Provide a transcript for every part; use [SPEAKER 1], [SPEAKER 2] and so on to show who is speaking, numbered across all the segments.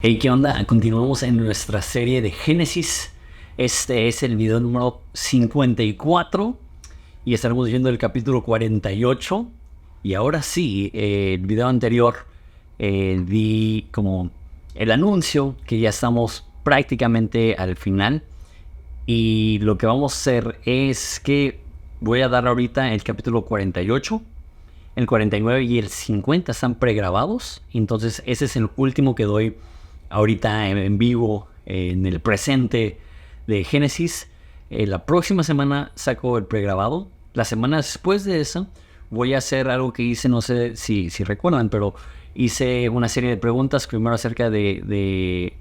[SPEAKER 1] Hey, ¿qué onda? Continuamos en nuestra serie de Génesis. Este es el video número 54 y estaremos viendo el capítulo 48. Y ahora sí, el video anterior di como el anuncio que ya estamos prácticamente al final. Y lo que vamos a hacer es que voy a dar ahorita el capítulo 48. El 49 y el 50 están pregrabados. Entonces ese es el último que doy ahorita en vivo, en el presente de Génesis. La próxima semana saco el pregrabado. La semana después de eso voy a hacer algo que hice, no sé si recuerdan, pero hice una serie de preguntas, primero acerca de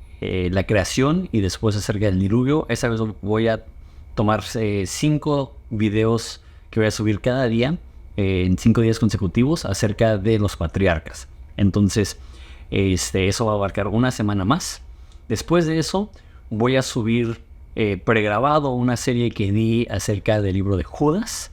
[SPEAKER 1] la creación y después acerca del diluvio. Esta vez voy a tomar 5 videos que voy a subir cada día, en 5 días consecutivos, acerca de los patriarcas. Entonces, eso va a abarcar una semana más. Después de eso, voy a subir pregrabado una serie que di acerca del libro de Judas,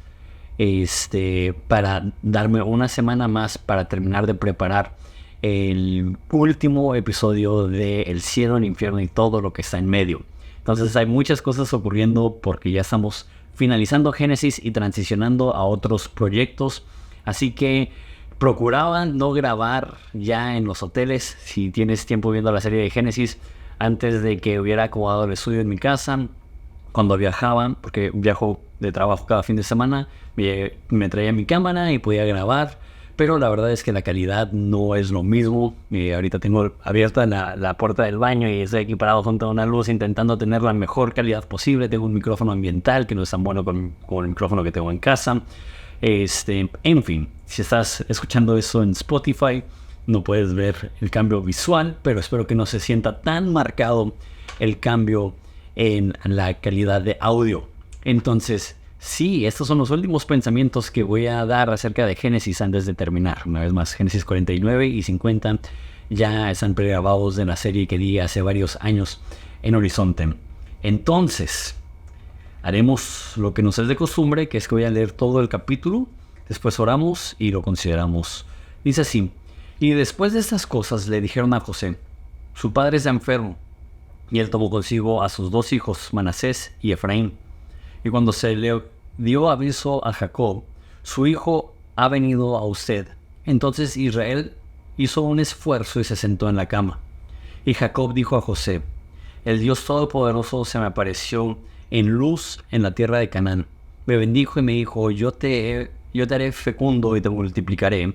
[SPEAKER 1] para darme una semana más para terminar de preparar el último episodio de El cielo, el infierno y todo lo que está en medio. Entonces hay muchas cosas ocurriendo porque ya estamos finalizando Génesis y transicionando a otros proyectos. Así que procuraba no grabar ya en los hoteles. Si tienes tiempo viendo la serie de Génesis, antes de que hubiera acomodado el estudio en mi casa, cuando viajaba, porque viajo de trabajo cada fin de semana, me traía mi cámara y podía grabar. Pero la verdad es que la calidad no es lo mismo. Ahorita tengo abierta la puerta del baño y estoy aquí parado junto a una luz intentando tener la mejor calidad posible. Tengo un micrófono ambiental que no es tan bueno como el micrófono que tengo en casa. En fin, si estás escuchando eso en Spotify, no puedes ver el cambio visual, pero espero que no se sienta tan marcado el cambio en la calidad de audio. Entonces, sí, estos son los últimos pensamientos que voy a dar acerca de Génesis antes de terminar. Una vez más, Génesis 49 y 50 ya están pregrabados de la serie que di hace varios años en Horizonte. Entonces, haremos lo que nos es de costumbre, que es que voy a leer todo el capítulo, después oramos y lo consideramos. Dice así: y después de estas cosas le dijeron a José, su padre está enfermo, y él tomó consigo a sus 2 hijos, Manasés y Efraín. Y cuando se le dio aviso a Jacob, su hijo ha venido a usted. Entonces Israel hizo un esfuerzo y se sentó en la cama. Y Jacob dijo a José, el Dios Todopoderoso se me apareció en luz en la tierra de Canaán. Me bendijo y me dijo, yo te haré fecundo y te multiplicaré,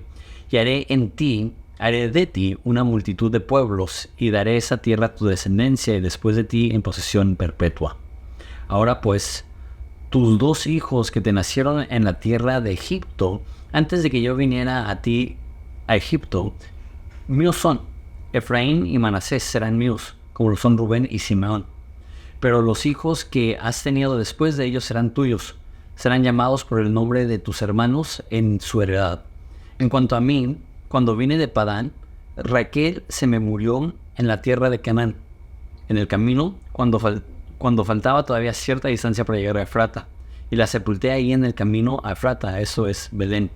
[SPEAKER 1] y haré de ti una multitud de pueblos, y daré esa tierra a tu descendencia y después de ti en posesión perpetua. Ahora pues, tus 2 hijos que te nacieron en la tierra de Egipto, antes de que yo viniera a ti a Egipto, míos son. Efraín y Manasés serán míos, como lo son Rubén y Simeón. Pero los hijos que has tenido después de ellos serán tuyos. Serán llamados por el nombre de tus hermanos en su heredad. En cuanto a mí, cuando vine de Padán, Raquel se me murió en la tierra de Canaán, en el camino, cuando faltaba todavía cierta distancia para llegar a Efrata, y la sepulté ahí en el camino a Efrata, eso es Belén.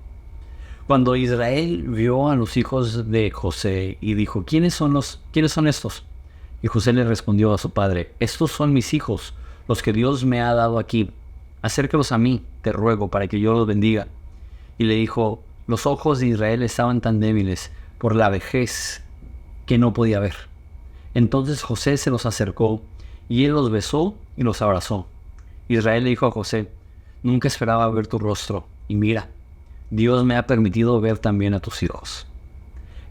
[SPEAKER 1] Cuando Israel vio a los hijos de José y dijo, ¿quiénes son estos? Y José le respondió a su padre, estos son mis hijos, los que Dios me ha dado aquí. Acércalos a mí, te ruego, para que yo los bendiga. Y le dijo, los ojos de Israel estaban tan débiles por la vejez que no podía ver. Entonces José se los acercó, y él los besó y los abrazó. Israel le dijo a José, nunca esperaba ver tu rostro, y mira, Dios me ha permitido ver también a tus hijos.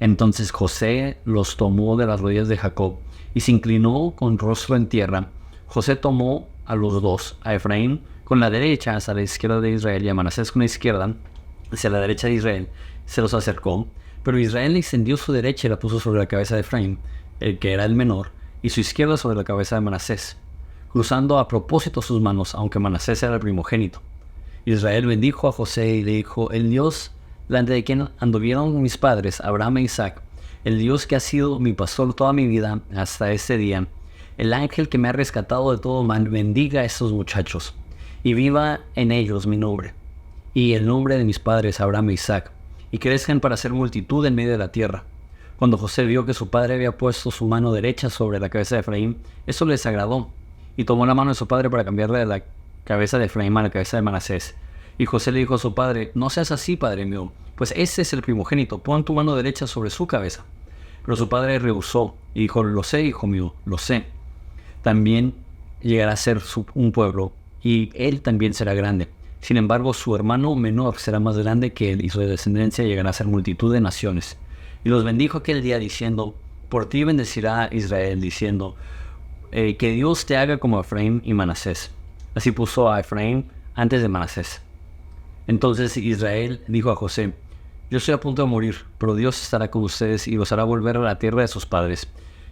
[SPEAKER 1] Entonces José los tomó de las rodillas de Jacob, y se inclinó con rostro en tierra. José tomó a los 2, a Efraín con la derecha hacia la izquierda de Israel, y a Manasés con la izquierda hacia la derecha de Israel, se los acercó. Pero Israel extendió su derecha y la puso sobre la cabeza de Efraín, el que era el menor, y su izquierda sobre la cabeza de Manasés, cruzando a propósito sus manos, aunque Manasés era el primogénito. Israel bendijo a José y le dijo, el Dios delante de quien anduvieron mis padres, Abraham e Isaac, el Dios que ha sido mi pastor toda mi vida hasta este día, el ángel que me ha rescatado de todo mal, bendiga a estos muchachos, y viva en ellos mi nombre, y el nombre de mis padres, Abraham e Isaac, y crezcan para ser multitud en medio de la tierra. Cuando José vio que su padre había puesto su mano derecha sobre la cabeza de Efraín, eso le desagradó, y tomó la mano de su padre para cambiarle de la cabeza de Efraín a la cabeza de Manasés. Y José le dijo a su padre: no seas así, padre mío, pues ese es el primogénito, pon tu mano derecha sobre su cabeza. Pero su padre rehusó y dijo: lo sé, hijo mío, lo sé. También llegará a ser un pueblo, y él también será grande. Sin embargo, su hermano menor será más grande que él, y su descendencia llegará a ser multitud de naciones. Y los bendijo aquel día diciendo: por ti bendecirá Israel, diciendo: que Dios te haga como Efraín y Manasés. Así puso a Efraín antes de Manasés. Entonces Israel dijo a José: yo estoy a punto de morir, pero Dios estará con ustedes y los hará volver a la tierra de sus padres.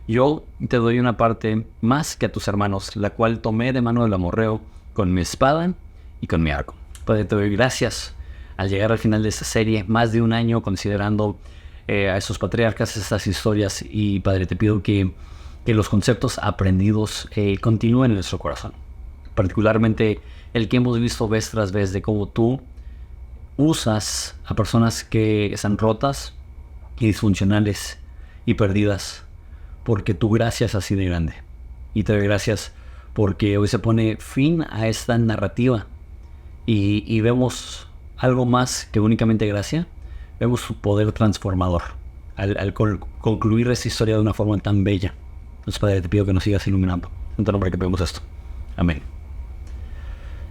[SPEAKER 1] Yo te doy una parte más que a tus hermanos, la cual tomé de mano del amorreo con mi espada y con mi arco. Padre, te doy gracias al llegar al final de esta serie, más de un año considerando a esos patriarcas, estas historias, y Padre, te pido que los conceptos aprendidos continúen en nuestro corazón. Particularmente el que hemos visto vez tras vez de cómo tú usas a personas que están rotas y disfuncionales y perdidas, porque tu gracia es así de grande. Y te doy gracias porque hoy se pone fin a esta narrativa y vemos algo más que únicamente gracia. Vemos su poder transformador al concluir esta historia de una forma tan bella. Entonces, Padre, te pido que nos sigas iluminando. En tu nombre que pedimos esto. Amén.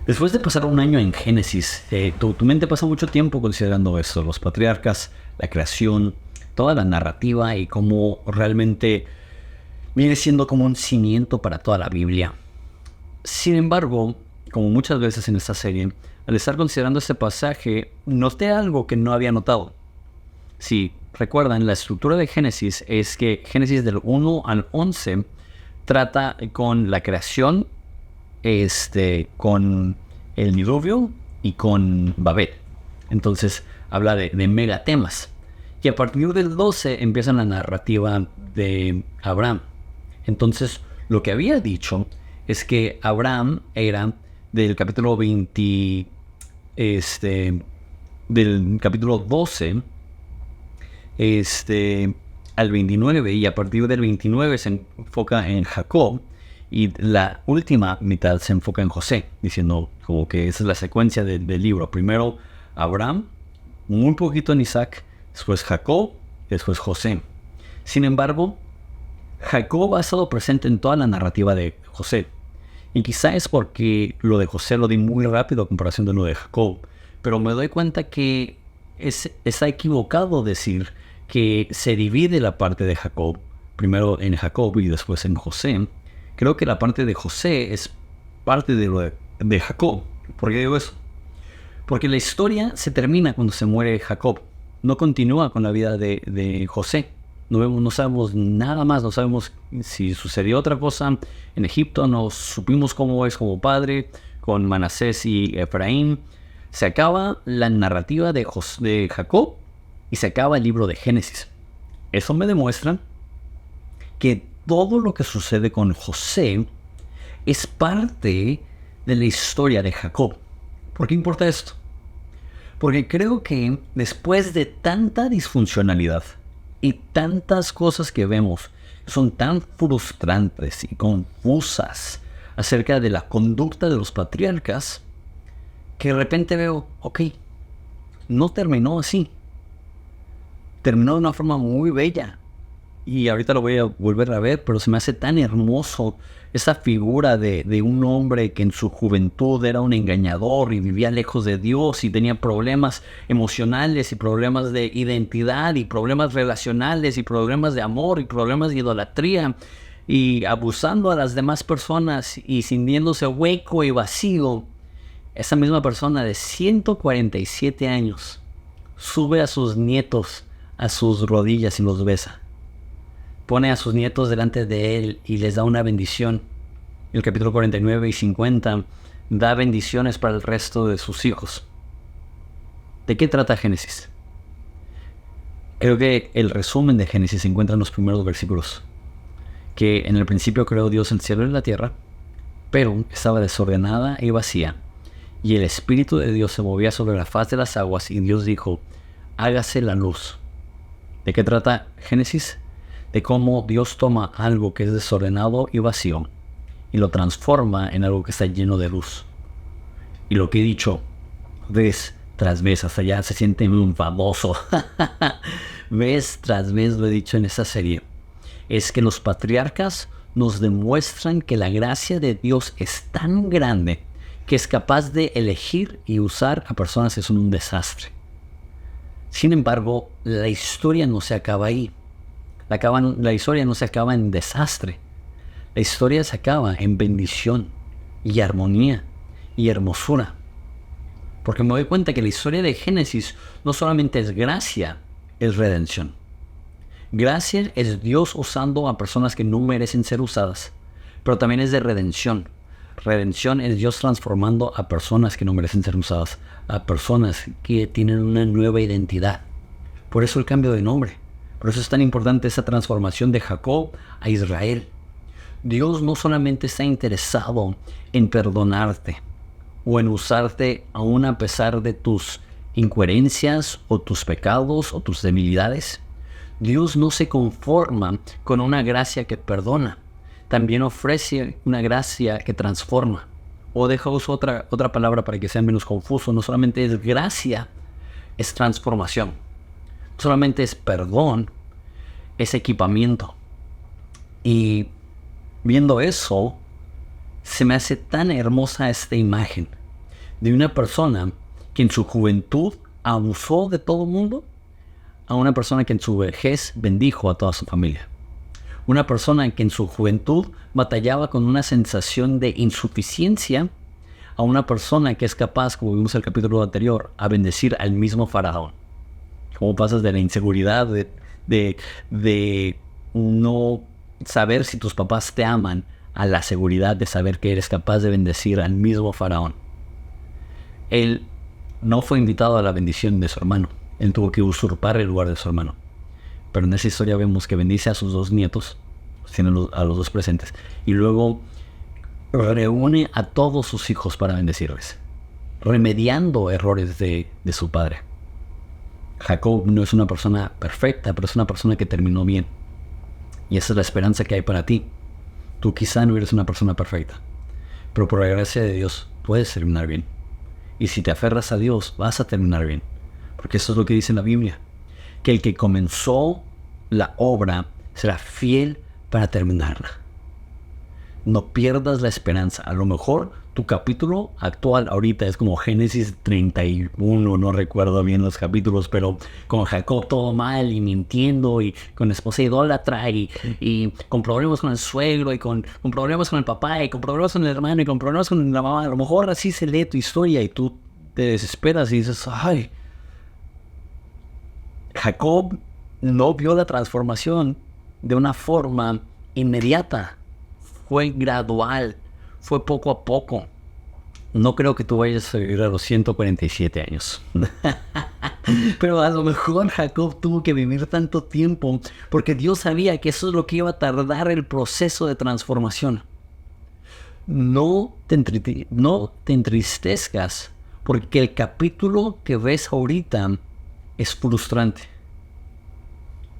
[SPEAKER 1] Después de pasar un año en Génesis, tu mente pasa mucho tiempo considerando esto, los patriarcas, la creación, toda la narrativa y cómo realmente viene siendo como un cimiento para toda la Biblia. Sin embargo, como muchas veces en esta serie, al estar considerando este pasaje, noté algo que no había notado. Si recuerdan, la estructura de Génesis es que Génesis del 1 al 11 trata con la creación, con el diluvio y con Babel. Entonces habla de megatemas. Y a partir del 12 empieza la narrativa de Abraham. Entonces lo que había dicho es que Abraham era del capítulo 20, del capítulo 12 al 29, y a partir del 29 se enfoca en Jacob, y la última mitad se enfoca en José, diciendo como que esa es la secuencia del libro. Primero Abraham, muy poquito en Isaac, después Jacob, después José. Sin embargo, Jacob ha estado presente en toda la narrativa de José. Y quizá es porque lo de José lo di muy rápido a comparación de lo de Jacob. Pero me doy cuenta que está equivocado decir que se divide la parte de Jacob, primero en Jacob y después en José. Creo que la parte de José es parte de lo de Jacob. ¿Por qué digo eso? Porque la historia se termina cuando se muere Jacob. No continúa con la vida de José. No sabemos nada más, no sabemos si sucedió otra cosa en Egipto, no supimos cómo es como padre, con Manasés y Efraín. Se acaba la narrativa de Jacob y se acaba el libro de Génesis. Eso me demuestra que todo lo que sucede con José es parte de la historia de Jacob. ¿Por qué importa esto? Porque creo que después de tanta disfuncionalidad y tantas cosas que vemos son tan frustrantes y confusas acerca de la conducta de los patriarcas, que de repente veo, ok, no terminó así. Terminó de una forma muy bella. Y ahorita lo voy a volver a ver, pero se me hace tan hermoso esa figura de un hombre que en su juventud era un engañador y vivía lejos de Dios y tenía problemas emocionales y problemas de identidad y problemas relacionales y problemas de amor y problemas de idolatría y abusando a las demás personas y sintiéndose hueco y vacío. Esa misma persona de 147 años sube a sus nietos a sus rodillas y los besa. Pone a sus nietos delante de él y les da una bendición. El capítulo 49 y 50 da bendiciones para el resto de sus hijos. ¿De qué trata Génesis? Creo que el resumen de Génesis se encuentra en los primeros versículos. Que en el principio creó Dios el cielo y la tierra, pero estaba desordenada y vacía. Y el Espíritu de Dios se movía sobre la faz de las aguas, y Dios dijo: hágase la luz. ¿De qué trata Génesis? De cómo Dios toma algo que es desordenado y vacío y lo transforma en algo que está lleno de luz. Y lo que he dicho vez tras vez, hasta ya se siente enfadoso, vez tras vez lo he dicho en esta serie, es que los patriarcas nos demuestran que la gracia de Dios es tan grande que es capaz de elegir y usar a personas que son un desastre. Sin embargo, la historia no se acaba ahí. La historia no se acaba en desastre. La historia se acaba en bendición y armonía y hermosura. Porque me doy cuenta que la historia de Génesis no solamente es gracia, es redención. Gracia es Dios usando a personas que no merecen ser usadas, pero también es de redención. Redención es Dios transformando a personas que no merecen ser usadas, a personas que tienen una nueva identidad. Por eso el cambio de nombre. Por eso es tan importante esa transformación de Jacob a Israel. Dios no solamente está interesado en perdonarte o en usarte aún a pesar de tus incoherencias o tus pecados o tus debilidades. Dios no se conforma con una gracia que perdona. También ofrece una gracia que transforma. O deja uso otra palabra para que sea menos confuso. No solamente es gracia, es transformación. No solamente es perdón, es equipamiento. Y viendo eso, se me hace tan hermosa esta imagen de una persona que en su juventud abusó de todo el mundo, a una persona que en su vejez bendijo a toda su familia. Una persona que en su juventud batallaba con una sensación de insuficiencia, a una persona que es capaz, como vimos en el capítulo anterior, a bendecir al mismo faraón. ¿Cómo pasas de la inseguridad de no saber si tus papás te aman a la seguridad de saber que eres capaz de bendecir al mismo faraón? Él no fue invitado a la bendición de su hermano. Él tuvo que usurpar el lugar de su hermano. Pero en esa historia vemos que bendice a sus dos nietos, tiene a los dos presentes, y luego reúne a todos sus hijos para bendecirles, remediando errores de su padre. Jacob no es una persona perfecta, pero es una persona que terminó bien. Y esa es la esperanza que hay para ti. Tú quizá no eres una persona perfecta, pero por la gracia de Dios puedes terminar bien. Y si te aferras a Dios, vas a terminar bien. Porque eso es lo que dice en la Biblia. Que el que comenzó la obra será fiel para terminarla. No pierdas la esperanza. A lo mejor tu capítulo actual ahorita es como Génesis 31, no recuerdo bien los capítulos, pero con Jacob todo mal y mintiendo y con esposa idólatra y con problemas con el suegro y con problemas con el papá y con problemas con el hermano y con problemas con la mamá. A lo mejor así se lee tu historia y tú te desesperas y dices, ay, Jacob no vio la transformación de una forma inmediata. Fue gradual, fue poco a poco. No creo que tú vayas a vivir a los 147 años. Pero a lo mejor Jacob tuvo que vivir tanto tiempo porque Dios sabía que eso es lo que iba a tardar el proceso de transformación. No te entristezcas porque el capítulo que ves ahorita es frustrante.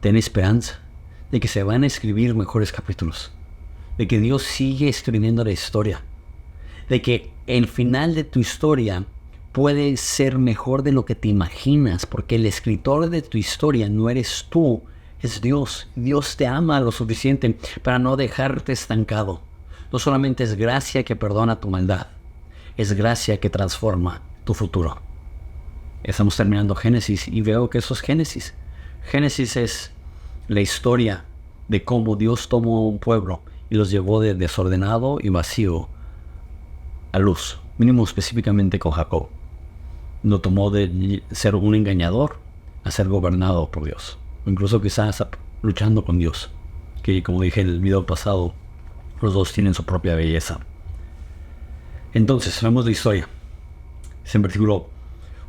[SPEAKER 1] Ten esperanza de que se van a escribir mejores capítulos, de que Dios sigue escribiendo la historia, de que el final de tu historia puede ser mejor de lo que te imaginas, porque el escritor de tu historia no eres tú, es Dios. Dios te ama lo suficiente para no dejarte estancado. No solamente es gracia que perdona tu maldad, es gracia que transforma tu futuro. Estamos terminando Génesis y veo que eso es Génesis. Génesis es la historia de cómo Dios tomó un pueblo y los llevó de desordenado y vacío a luz, mínimo específicamente con Jacob. Lo tomó de ser un engañador a ser gobernado por Dios. Incluso quizás luchando con Dios, que como dije en el video pasado, los dos tienen su propia belleza. Entonces, vemos la historia. Es en versículo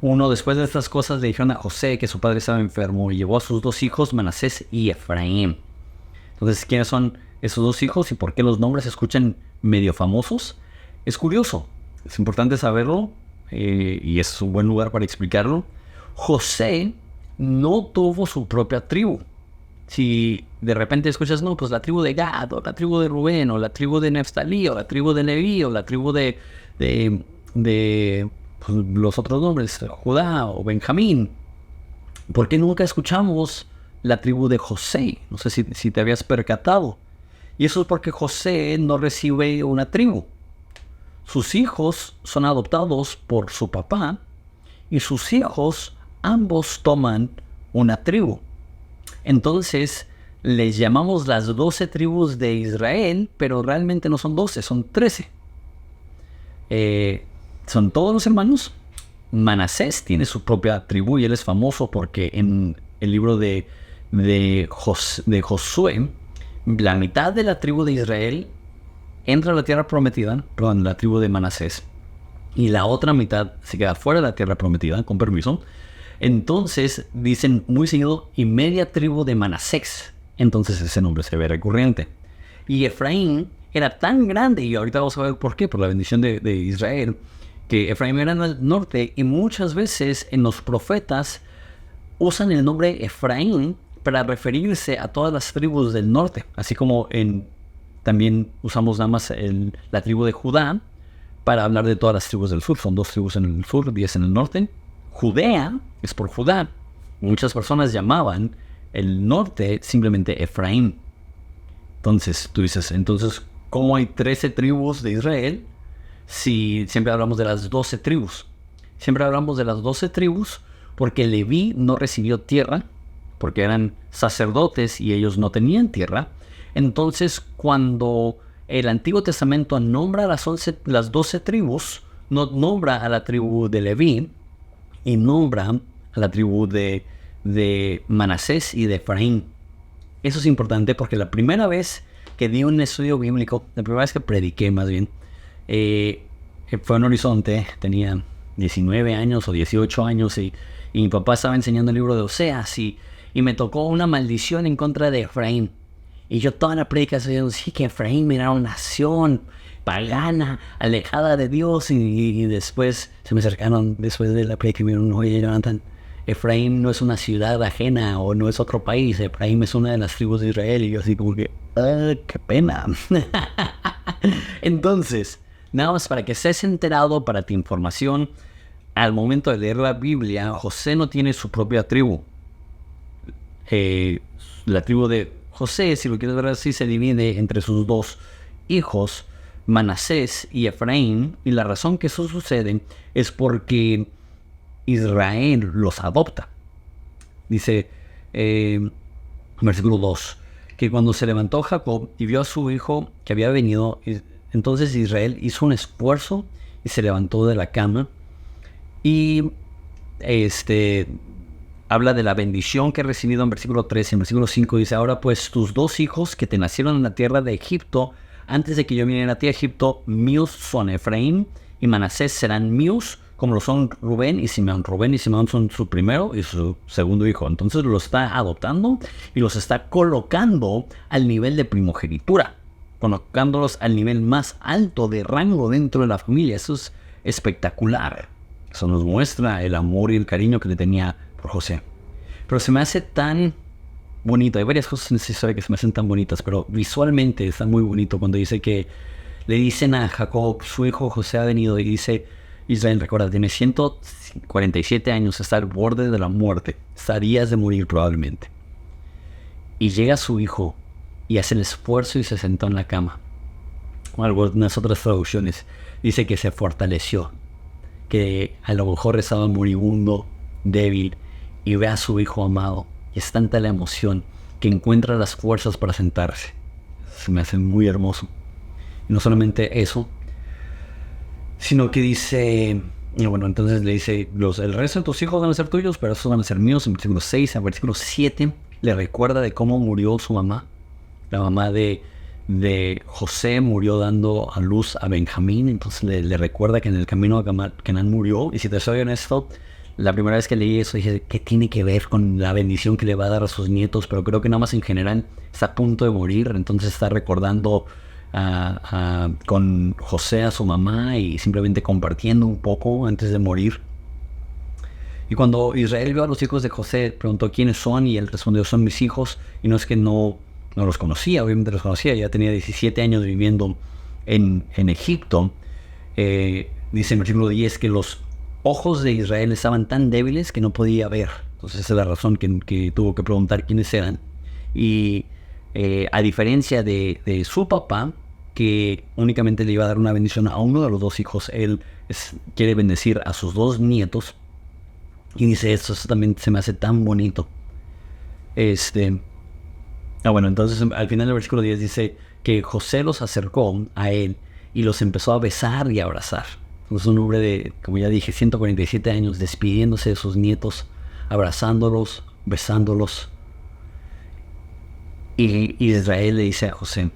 [SPEAKER 1] 1. Después de estas cosas le dijeron a José que su padre estaba enfermo y llevó a sus dos hijos, Manasés y Efraín. Entonces, ¿quiénes son esos dos hijos y por qué los nombres se escuchan medio famosos? Es curioso, es importante saberlo y es un buen lugar para explicarlo. José no tuvo su propia tribu. Si de repente escuchas, no, pues la tribu de Gad, o la tribu de Rubén, o la tribu de Neftalí, o la tribu de Leví, o la tribu de pues, los otros nombres, Judá o Benjamín, ¿por qué nunca escuchamos la tribu de José? No sé si te habías percatado. Y eso es porque José no recibe una tribu. Sus hijos son adoptados por su papá y sus hijos ambos toman una tribu. Entonces les llamamos las 12 tribus de Israel, pero realmente no son 12, son 13. Son todos los hermanos. Manasés tiene su propia tribu y él es famoso porque en el libro de Josué, la mitad de la tribu de Israel entra a la tierra prometida, perdón, la tribu de Manasés, y la otra mitad se queda fuera de la tierra prometida, con permiso. Entonces dicen muy seguido, y media tribu de Manasés. Entonces ese nombre se ve recurrente. Y Efraín era tan grande, y ahorita vamos a ver por qué, por la bendición de Israel, que Efraín era en el norte, y muchas veces en los profetas usan el nombre Efraín para referirse a todas las tribus del norte, así como también usamos nada más la tribu de Judá para hablar de todas las tribus del sur. Son 2 tribus en el sur, 10 en el norte. Judea es por Judá. Muchas personas llamaban el norte simplemente Efraín. Entonces, tú dices, ¿cómo hay 13 tribus de Israel si siempre hablamos de las 12 tribus? Siempre hablamos de las 12 tribus porque Leví no recibió tierra, porque eran sacerdotes y ellos no tenían tierra. Entonces, cuando el Antiguo Testamento nombra las 12 tribus, no nombra a la tribu de Leví y nombra a la tribu de Manasés y de Efraín. Eso es importante porque la primera vez que di un estudio bíblico, la primera vez que prediqué más bien, fue en Horizonte. Tenía 19 años o 18 años y mi papá estaba enseñando el libro de Oseas y me tocó una maldición en contra de Efraín. Y yo toda la predica diciendo, sí, que Efraín era una nación pagana, alejada de Dios. Y después se me acercaron, después de la predica, y me dijeron, oye, Jonathan, Efraín no es una ciudad ajena o no es otro país. Efraín es una de las tribus de Israel. Y yo así como que, qué pena. Entonces, nada más para que estés enterado, para tu información, al momento de leer la Biblia, José no tiene su propia tribu. La tribu de José, si lo quieres ver así, se divide entre sus 2 hijos, Manasés y Efraín, y la razón que eso sucede es porque Israel los adopta. Dice, versículo 2, que cuando se levantó Jacob y vio a su hijo que había venido, entonces Israel hizo un esfuerzo y se levantó de la cama y habla de la bendición que he recibido en versículo 3 y en versículo 5 dice, ahora pues tus 2 hijos que te nacieron en la tierra de Egipto, antes de que yo viniera a ti a Egipto, míos son Efraín y Manasés serán míos, como lo son Rubén y Simeón. Rubén y Simeón son su primero y su segundo hijo. Entonces los está adoptando y los está colocando al nivel de primogenitura, colocándolos al nivel más alto de rango dentro de la familia. Eso es espectacular. Eso nos muestra el amor y el cariño que le tenía por José. Pero se me hace tan bonito. Hay varias cosas en esta historia que se me hacen tan bonitas, pero visualmente está muy bonito cuando dice que le dicen a Jacob, su hijo José ha venido, y dice, Israel, recuerda, tiene 147 años, está al borde de la muerte, estarías de morir probablemente. Y llega su hijo y hace el esfuerzo y se sentó en la cama. O algunas otras traducciones dice que se fortaleció, que a lo mejor estaba moribundo, débil, y ve a su hijo amado, y es tanta la emoción que encuentra las fuerzas para sentarse. Se me hace muy hermoso. Y no solamente eso, sino que dice, bueno, entonces le dice, el resto de tus hijos van a ser tuyos, pero esos van a ser míos. En versículo 6, en versículo 7, le recuerda de cómo murió su mamá. La mamá de José murió dando a luz a Benjamín. Entonces le recuerda que en el camino a Canaán murió. Y si te soy honesto, la primera vez que leí eso dije, ¿qué tiene que ver con la bendición que le va a dar a sus nietos? Pero creo que nada más en general está a punto de morir, entonces está recordando con José a su mamá y simplemente compartiendo un poco antes de morir. Y cuando Israel vio a los hijos de José, preguntó quiénes son, y él respondió, son mis hijos. Y no es que no los conocía, obviamente los conocía, ya tenía 17 años viviendo en Egipto. Dice en el versículo 10 que los ojos de Israel estaban tan débiles que no podía ver. Entonces esa es la razón que tuvo que preguntar quiénes eran. Y a diferencia de su papá, que únicamente le iba a dar una bendición a uno de los dos hijos, él quiere bendecir a sus dos nietos. Y dice, esto también se me hace tan bonito. Bueno, entonces al final del versículo 10 dice que José los acercó a él y los empezó a besar y a abrazar. Es un hombre de, como ya dije, 147 años, despidiéndose de sus nietos, abrazándolos, besándolos. Y Israel le dice a José,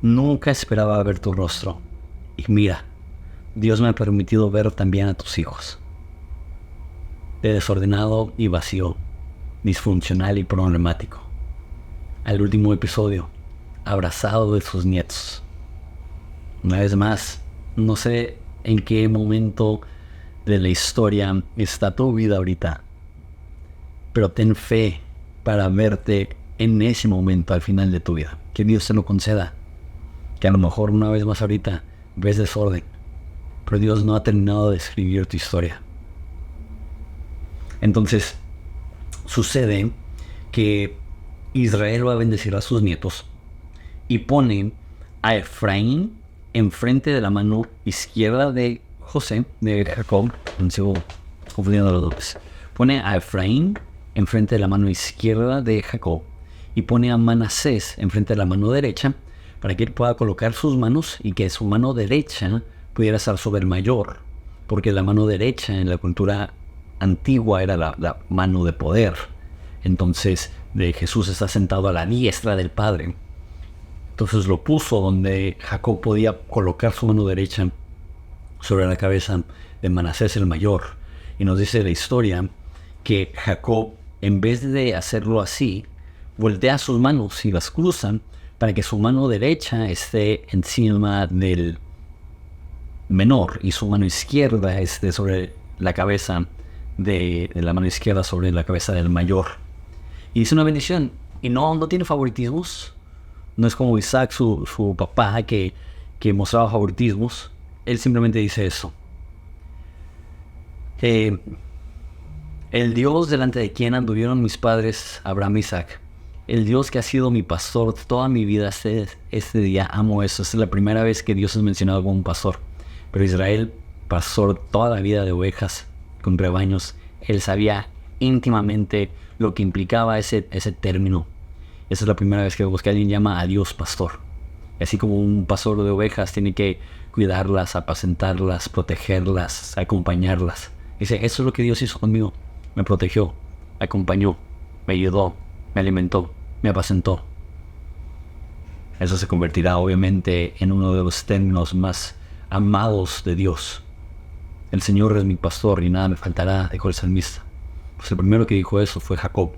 [SPEAKER 1] nunca esperaba ver tu rostro. Y mira, Dios me ha permitido ver también a tus hijos. De desordenado y vacío, disfuncional y problemático. Al último episodio, abrazado de sus nietos. Una vez más, no sé en qué momento de la historia está tu vida ahorita, pero ten fe para verte en ese momento al final de tu vida. Que Dios te lo conceda. Que a lo mejor una vez más ahorita ves desorden, pero Dios no ha terminado de escribir tu historia. Entonces, sucede que Israel va a bendecir a sus nietos y pone a Efraín enfrente de la mano izquierda de José, de Jacob. Me sigo confundiendo los dos. Pone a Efraín enfrente de la mano izquierda de Jacob y pone a Manasés enfrente de la mano derecha, para que él pueda colocar sus manos y que su mano derecha pudiera estar sobre el mayor, porque la mano derecha en la cultura antigua era la mano de poder. Entonces Jesús está sentado a la diestra del Padre. Entonces lo puso donde Jacob podía colocar su mano derecha sobre la cabeza de Manasés el mayor. Y nos dice la historia que Jacob, en vez de hacerlo así, voltea sus manos y las cruza para que su mano derecha esté encima del menor y su mano izquierda esté sobre la cabeza de la mano izquierda sobre la cabeza del mayor. Y dice una bendición. Y no tiene favoritismos. No es como Isaac, su papá, que mostraba favoritismos. Él simplemente dice eso. El Dios delante de quien anduvieron mis padres, Abraham y Isaac. El Dios que ha sido mi pastor toda mi vida, este día amo eso. Esta es la primera vez que Dios es mencionado como un pastor. Pero Israel, pastor toda la vida de ovejas con rebaños, él sabía íntimamente lo que implicaba ese término. Esa es la primera vez que vemos que alguien llama a Dios pastor. Así como un pastor de ovejas tiene que cuidarlas, apacentarlas, protegerlas, acompañarlas. Dice, eso es lo que Dios hizo conmigo. Me protegió, me acompañó, me ayudó, me alimentó, me apacentó. Eso se convertirá obviamente en uno de los términos más amados de Dios. El Señor es mi pastor y nada me faltará, dijo el salmista. Pues el primero que dijo eso fue Jacob.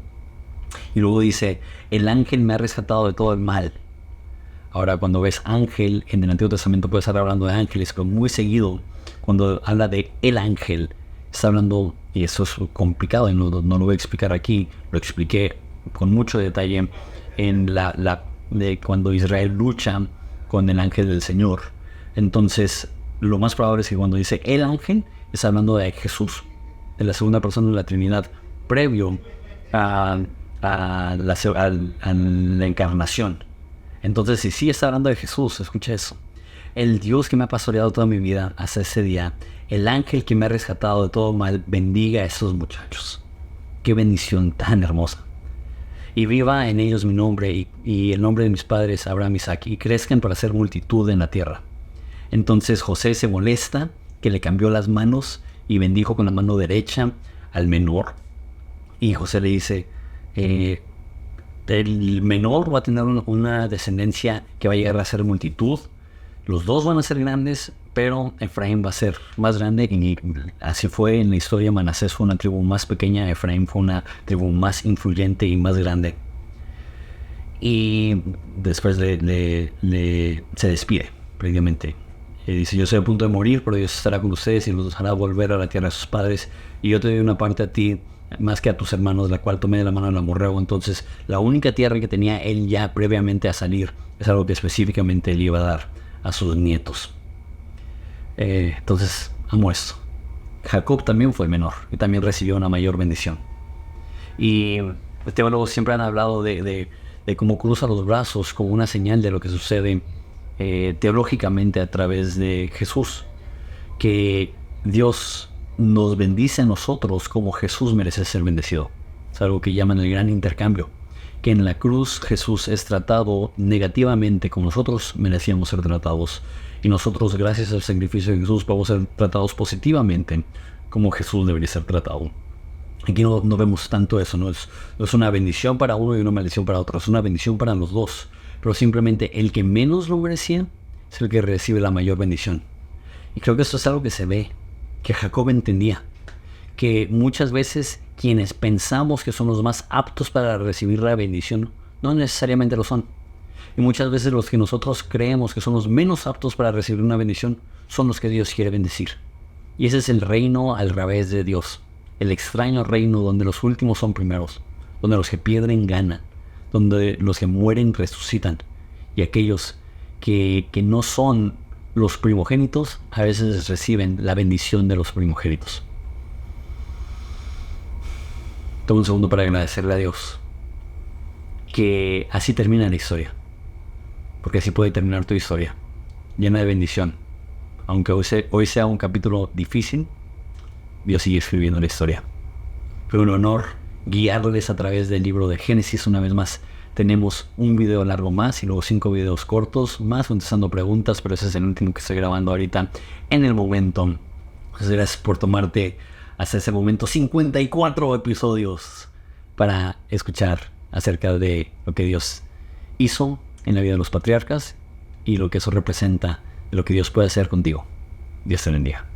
[SPEAKER 1] Y luego dice, el ángel me ha rescatado de todo el mal. Ahora, cuando ves ángel en el Antiguo Testamento, puede estar hablando de ángeles, pero muy seguido, cuando habla de el ángel, está hablando, y eso es complicado y no lo voy a explicar aquí, lo expliqué con mucho detalle en de cuando Israel lucha con el ángel del Señor. Entonces, lo más probable es que cuando dice el ángel, está hablando de Jesús, de la segunda persona de la Trinidad, previo a la encarnación. Entonces, si sí está hablando de Jesús, escucha eso. El Dios que me ha pastoreado toda mi vida hasta ese día, el ángel que me ha rescatado de todo mal, bendiga a esos muchachos. Qué bendición tan hermosa. Y viva en ellos mi nombre y el nombre de mis padres, Abraham y Isaac, y crezcan para ser multitud en la tierra. Entonces José se molesta que le cambió las manos y bendijo con la mano derecha al menor. Y José le dice, el menor va a tener una descendencia que va a llegar a ser multitud. Los dos van a ser grandes, pero Efraín va a ser más grande. Y así fue en la historia. Manasés fue una tribu más pequeña, Efraín fue una tribu más influyente y más grande. Y después se despide prácticamente Y dice, yo estoy a punto de morir, pero Dios estará con ustedes y los hará volver a la tierra de sus padres. Y yo te doy una parte a ti, más que a tus hermanos, la cual tomé de la mano del amorreo. Entonces, la única tierra que tenía él ya previamente a salir es algo que específicamente le iba a dar a sus nietos. Entonces, amo esto. Jacob también fue menor y también recibió una mayor bendición. Y los teólogos siempre han hablado de cómo cruza los brazos como una señal de lo que sucede teológicamente a través de Jesús. Que Dios nos bendice a nosotros como Jesús merece ser bendecido. Es algo que llaman el gran intercambio. Que en la cruz Jesús es tratado negativamente como nosotros merecíamos ser tratados. Y nosotros, gracias al sacrificio de Jesús, podemos ser tratados positivamente como Jesús debería ser tratado. Aquí no vemos tanto eso, no es una bendición para uno y una maldición para otro, es una bendición para los dos. Pero simplemente el que menos lo merecía es el que recibe la mayor bendición. Y creo que esto es algo que se ve, que Jacob entendía. Que muchas veces quienes pensamos que son los más aptos para recibir la bendición, no necesariamente lo son. Y muchas veces los que nosotros creemos que son los menos aptos para recibir una bendición, son los que Dios quiere bendecir. Y ese es el reino al revés de Dios. El extraño reino donde los últimos son primeros, donde los que pierden ganan, donde los que mueren resucitan. Y aquellos que no son los primogénitos, a veces reciben la bendición de los primogénitos. Tomo un segundo para agradecerle a Dios que así termina la historia. Porque así puede terminar tu historia, llena de bendición. Aunque hoy sea un capítulo difícil, Dios sigue escribiendo la historia. Fue un honor guiarles a través del libro de Génesis una vez más. Tenemos un video largo más y luego 5 videos cortos más contestando preguntas, pero ese es el último que estoy grabando ahorita en el momento. Muchas gracias por tomarte hasta ese momento 54 episodios para escuchar acerca de lo que Dios hizo en la vida de los patriarcas y lo que eso representa de lo que Dios puede hacer contigo. Dios te bendiga.